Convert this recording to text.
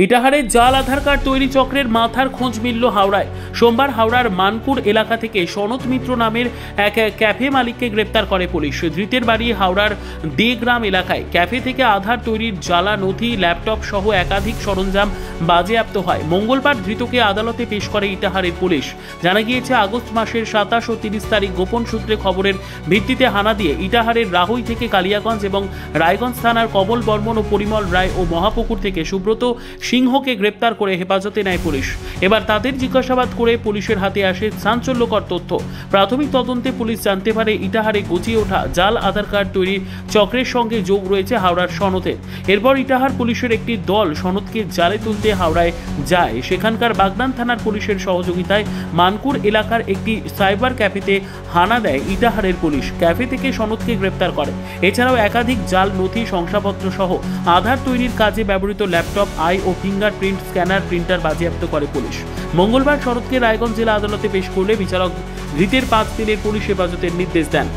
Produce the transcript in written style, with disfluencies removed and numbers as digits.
ইটাহারে জাল আধার কার্ড তৈরি চক্রের মাথার খোঁজ মিলল হাওড়ায়। সোমবার হাওড়ার মানপুর এলাকা থেকে সনৎ মিত্র নামের এক ক্যাফে মালিককে গ্রেপ্তার করে পুলিশ। ধৃতের বাড়ি হাওড়ার দে গ্রাম এলাকায়। ক্যাফে থেকে আধার তৈরির জালা নথি, ল্যাপটপ সহ একাধিক সরঞ্জাম বাজেয়াপ্ত হয়। মঙ্গলবার ধৃতকে আদালতে পেশ করে ইটাহারের পুলিশ। জানা গিয়েছে, আগস্ট মাসের 27 ও 30 তারিখ গোপন সূত্রে খবরের ভিত্তিতে হানা দিয়ে ইটাহারের রাহুই থেকে কালিয়াগঞ্জ এবং রায়গঞ্জ থানার কমল বর্মন ও পরিমল রায় ও মহাপুকুর থেকে সুব্রত সিংহকে গ্রেপ্তার করে হেফাজতে নেয় পুলিশ। এবার তাদের জিজ্ঞাসাবাদ করে পুলিশের হাতে আসে চাঞ্চল্যকর তথ্য। প্রাথমিক তদন্তে পুলিশ জানতে পারে ইটাহারে গজিয়ে ওঠা জাল আধার কার্ড তৈরি চক্রের সঙ্গে যোগ রয়েছে হাওড়ার সনতের। এরপর ইটাহার পুলিশের একটি দল সনতকে জালে তুলতে হাওড়ায় যায়। সেখানকার বাগনান থানার পুলিশের সহযোগিতায় মানকুর এলাকার একটি সাইবার ক্যাফেতে হানা দেয় ইটাহারের পুলিশ। ক্যাফে থেকে সনতকে গ্রেপ্তার করে। এছাড়াও একাধিক জাল নথি, শংসাপত্র সহ আধার তৈরির কাজে ব্যবহৃত ল্যাপটপ, আই ও ফিঙ্গারপ্রিন্ট স্ক্যানার, প্রিন্টার বাজেয়াপ্ত করে পুলিশ। মঙ্গলবার শরৎকে রায়গঞ্জ জেলা আদালতে পেশ করলে বিচারক ধৃতের 5 দিনের পুলিশ হেফাজতের নির্দেশ দেন।